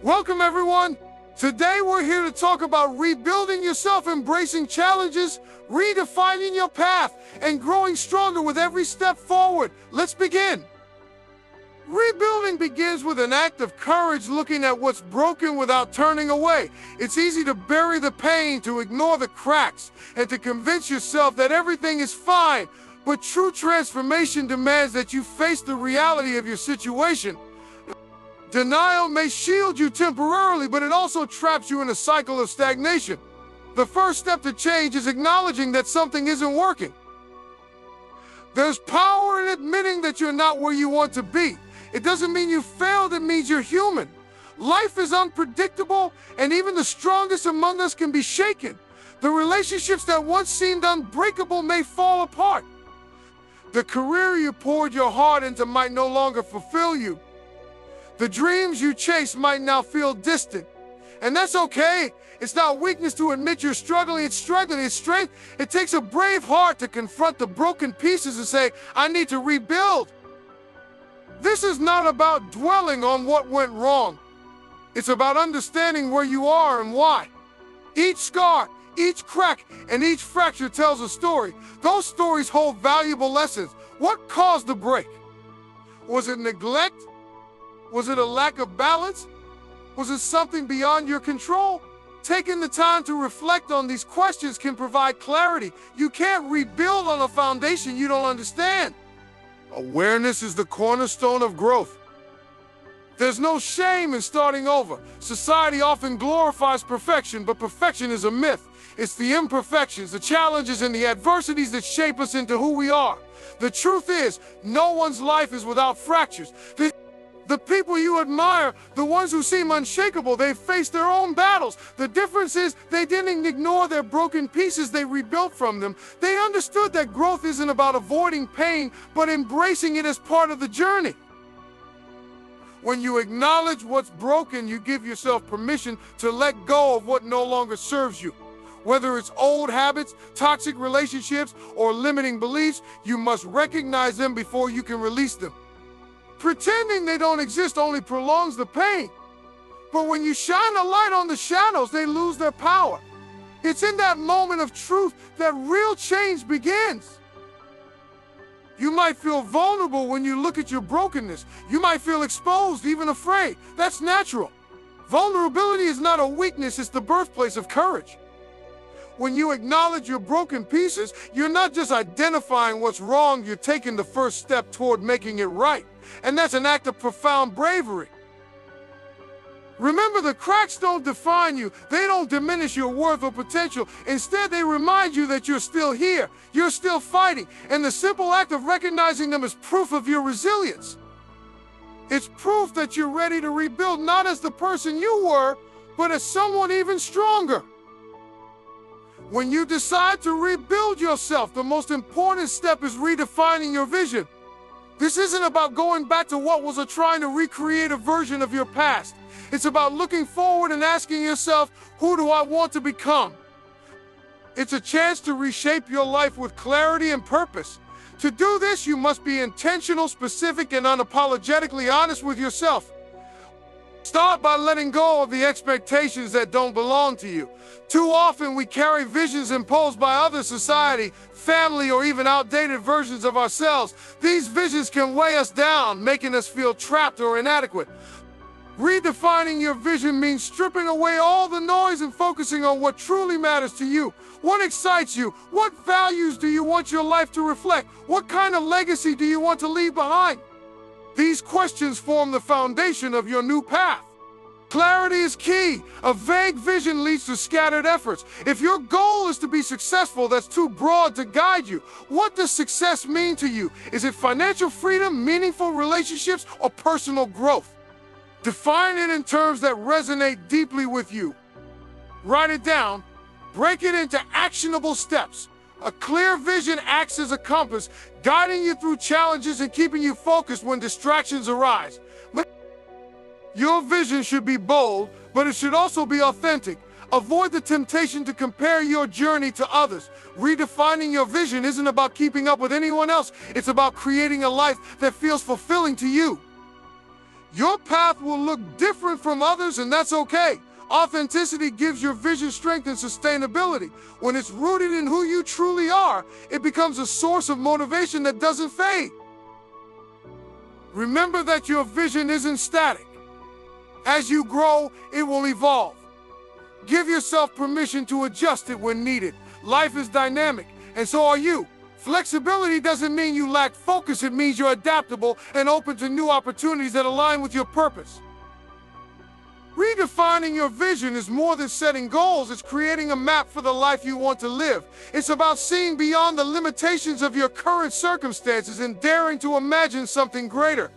Welcome everyone. Today we're here to talk about rebuilding yourself, embracing challenges, redefining your path, and growing stronger with every step forward. Let's begin. Rebuilding begins with an act of courage, looking at what's broken without turning away. It's easy to bury the pain, to ignore the cracks, and to convince yourself that everything is fine. But true transformation demands that you face the reality of your situation. Denial may shield you temporarily, but it also traps you in a cycle of stagnation. The first step to change is acknowledging that something isn't working. There's power in admitting that you're not where you want to be. It doesn't mean you failed, it means you're human. Life is unpredictable, and even the strongest among us can be shaken. The relationships that once seemed unbreakable may fall apart. The career you poured your heart into might no longer fulfill you. The dreams you chase might now feel distant. And that's okay. It's not weakness to admit you're struggling, it's strength. It takes a brave heart to confront the broken pieces and say, I need to rebuild. This is not about dwelling on what went wrong. It's about understanding where you are and why. Each scar, each crack, and each fracture tells a story. Those stories hold valuable lessons. What caused the break? Was it neglect? Was it a lack of balance? Was it something beyond your control? Taking the time to reflect on these questions can provide clarity. You can't rebuild on a foundation you don't understand. Awareness is the cornerstone of growth. There's no shame in starting over. Society often glorifies perfection, but perfection is a myth. It's the imperfections, the challenges, and the adversities that shape us into who we are. The truth is, no one's life is without fractures. The people you admire, the ones who seem unshakable, they face their own battles. The difference is they didn't ignore their broken pieces, they rebuilt from them. They understood that growth isn't about avoiding pain, but embracing it as part of the journey. When you acknowledge what's broken, you give yourself permission to let go of what no longer serves you. Whether it's old habits, toxic relationships, or limiting beliefs, you must recognize them before you can release them. Pretending they don't exist only prolongs the pain. But when you shine a light on the shadows, they lose their power. It's in that moment of truth that real change begins. You might feel vulnerable when you look at your brokenness. You might feel exposed, even afraid. That's natural. Vulnerability is not a weakness, it's the birthplace of courage. When you acknowledge your broken pieces, you're not just identifying what's wrong, you're taking the first step toward making it right. And that's an act of profound bravery. Remember, the cracks don't define you. They don't diminish your worth or potential. Instead, they remind you that you're still here. You're still fighting. And the simple act of recognizing them is proof of your resilience. It's proof that you're ready to rebuild, not as the person you were, but as someone even stronger. When you decide to rebuild yourself, the most important step is redefining your vision. This isn't about going back to what was or trying to recreate a version of your past. It's about looking forward and asking yourself, who do I want to become? It's a chance to reshape your life with clarity and purpose. To do this, you must be intentional, specific, and unapologetically honest with yourself. Start by letting go of the expectations that don't belong to you. Too often we carry visions imposed by other society, family, or even outdated versions of ourselves. These visions can weigh us down, making us feel trapped or inadequate. Redefining your vision means stripping away all the noise and focusing on what truly matters to you. What excites you? What values do you want your life to reflect? What kind of legacy do you want to leave behind? These questions form the foundation of your new path. Clarity is key. A vague vision leads to scattered efforts. If your goal is to be successful, that's too broad to guide you. What does success mean to you? Is it financial freedom, meaningful relationships, or personal growth? Define it in terms that resonate deeply with you. Write it down. Break it into actionable steps. A clear vision acts as a compass, guiding you through challenges and keeping you focused when distractions arise. Your vision should be bold, but it should also be authentic. Avoid the temptation to compare your journey to others. Redefining your vision isn't about keeping up with anyone else. It's about creating a life that feels fulfilling to you. Your path will look different from others, and that's okay. Authenticity gives your vision strength and sustainability. When it's rooted in who you truly are, it becomes a source of motivation that doesn't fade. Remember that your vision isn't static. As you grow, it will evolve. Give yourself permission to adjust it when needed. Life is dynamic, and so are you. Flexibility doesn't mean you lack focus, it means you're adaptable and open to new opportunities that align with your purpose. Redefining your vision is more than setting goals, it's creating a map for the life you want to live. It's about seeing beyond the limitations of your current circumstances and daring to imagine something greater.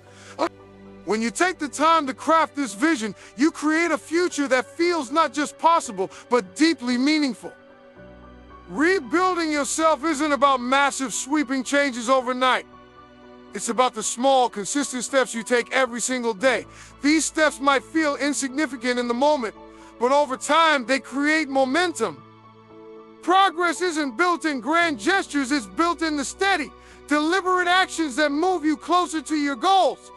When you take the time to craft this vision, you create a future that feels not just possible, but deeply meaningful. Rebuilding yourself isn't about massive, sweeping changes overnight. It's about the small, consistent steps you take every single day. These steps might feel insignificant in the moment, but over time, they create momentum. Progress isn't built in grand gestures, it's built in the steady, deliberate actions that move you closer to your goals.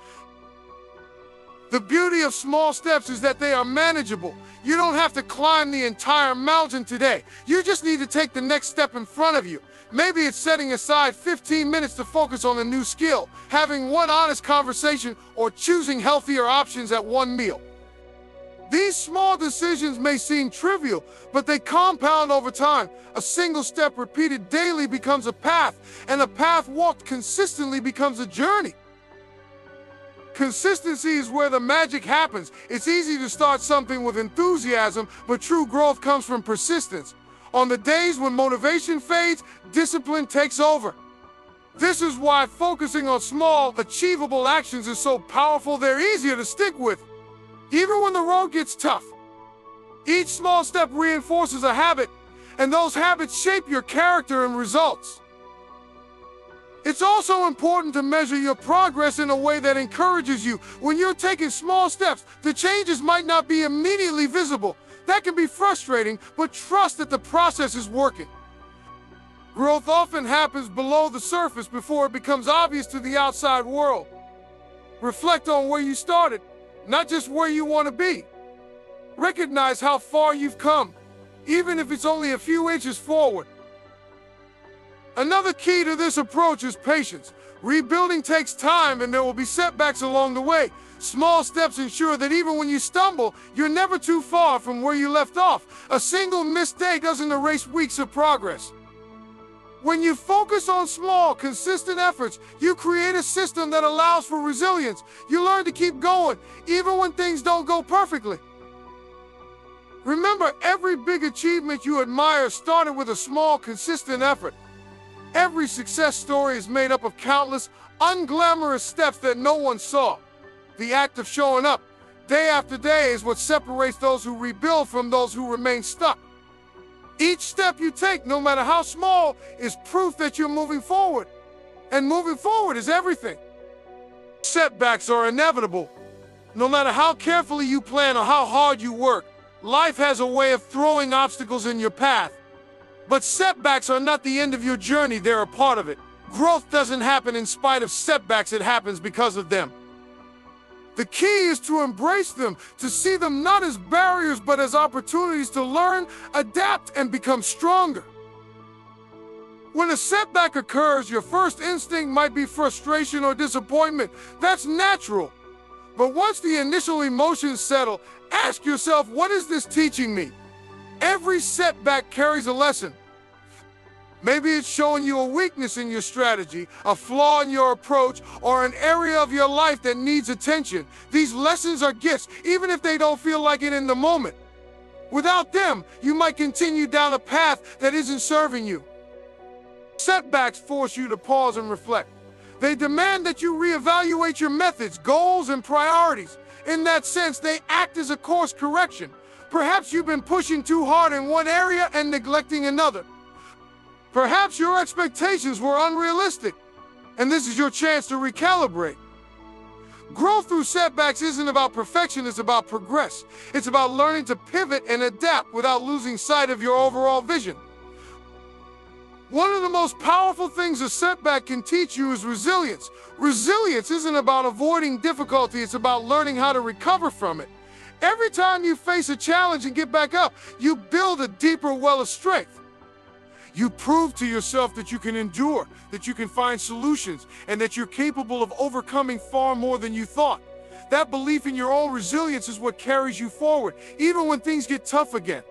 The beauty of small steps is that they are manageable. You don't have to climb the entire mountain today. You just need to take the next step in front of you. Maybe it's setting aside 15 minutes to focus on a new skill, having one honest conversation, or choosing healthier options at one meal. These small decisions may seem trivial, but they compound over time. A single step repeated daily becomes a path, and a path walked consistently becomes a journey. Consistency is where the magic happens. It's easy to start something with enthusiasm, but true growth comes from persistence. On the days when motivation fades, discipline takes over. This is why focusing on small, achievable actions is so powerful. They're easier to stick with, even when the road gets tough. Each small step reinforces a habit, and those habits shape your character and results. It's also important to measure your progress in a way that encourages you. When you're taking small steps, the changes might not be immediately visible. That can be frustrating, but trust that the process is working. Growth often happens below the surface before it becomes obvious to the outside world. Reflect on where you started, not just where you want to be. Recognize how far you've come, even if it's only a few inches forward. Another key to this approach is patience. Rebuilding takes time, and there will be setbacks along the way. Small steps ensure that even when you stumble, you're never too far from where you left off. A single missed day doesn't erase weeks of progress. When you focus on small, consistent efforts, you create a system that allows for resilience. You learn to keep going, even when things don't go perfectly. Remember, every big achievement you admire started with a small, consistent effort. Every success story is made up of countless, unglamorous steps that no one saw. The act of showing up, day after day, is what separates those who rebuild from those who remain stuck. Each step you take, no matter how small, is proof that you're moving forward. And moving forward is everything. Setbacks are inevitable. No matter how carefully you plan or how hard you work, life has a way of throwing obstacles in your path. But setbacks are not the end of your journey, they're a part of it. Growth doesn't happen in spite of setbacks, it happens because of them. The key is to embrace them, to see them not as barriers but as opportunities to learn, adapt, and become stronger. When a setback occurs, your first instinct might be frustration or disappointment. That's natural. But once the initial emotions settle, ask yourself, what is this teaching me? Every setback carries a lesson. Maybe it's showing you a weakness in your strategy, a flaw in your approach, or an area of your life that needs attention. These lessons are gifts, even if they don't feel like it in the moment. Without them, you might continue down a path that isn't serving you. Setbacks force you to pause and reflect. They demand that you reevaluate your methods, goals, and priorities. In that sense, they act as a course correction. Perhaps you've been pushing too hard in one area and neglecting another. Perhaps your expectations were unrealistic, and this is your chance to recalibrate. Growth through setbacks isn't about perfection, it's about progress. It's about learning to pivot and adapt without losing sight of your overall vision. One of the most powerful things a setback can teach you is resilience. Resilience isn't about avoiding difficulty, it's about learning how to recover from it. Every time you face a challenge and get back up, you build a deeper well of strength. You prove to yourself that you can endure, that you can find solutions, and that you're capable of overcoming far more than you thought. That belief in your own resilience is what carries you forward, even when things get tough again.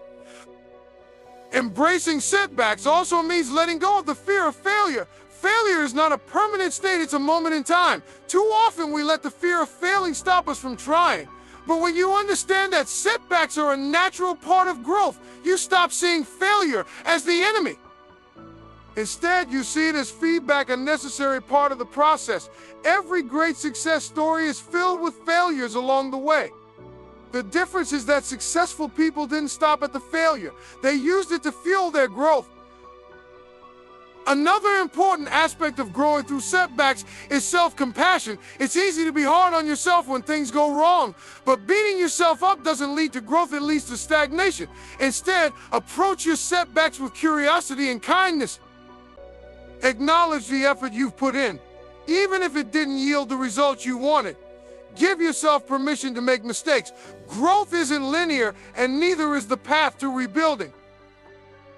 Embracing setbacks also means letting go of the fear of failure. Failure is not a permanent state, it's a moment in time. Too often we let the fear of failing stop us from trying. But when you understand that setbacks are a natural part of growth, you stop seeing failure as the enemy. Instead, you see it as feedback, a necessary part of the process. Every great success story is filled with failures along the way. The difference is that successful people didn't stop at the failure. They used it to fuel their growth. Another important aspect of growing through setbacks is self-compassion. It's easy to be hard on yourself when things go wrong, but beating yourself up doesn't lead to growth, it leads to stagnation. Instead, approach your setbacks with curiosity and kindness. Acknowledge the effort you've put in, even if it didn't yield the results you wanted. Give yourself permission to make mistakes. Growth isn't linear, and neither is the path to rebuilding.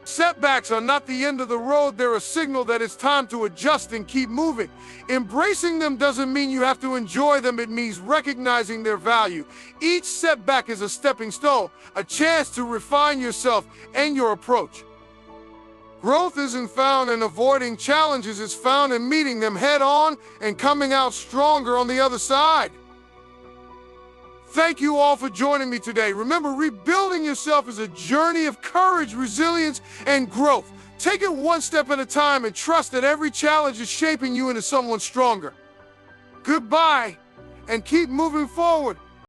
Setbacks are not the end of the road, they're a signal that it's time to adjust and keep moving. Embracing them doesn't mean you have to enjoy them, it means recognizing their value. Each setback is a stepping stone, a chance to refine yourself and your approach. Growth isn't found in avoiding challenges, it's found in meeting them head on and coming out stronger on the other side. Thank you all for joining me today. Remember, rebuilding yourself is a journey of courage, resilience, and growth. Take it one step at a time and trust that every challenge is shaping you into someone stronger. Goodbye, and keep moving forward.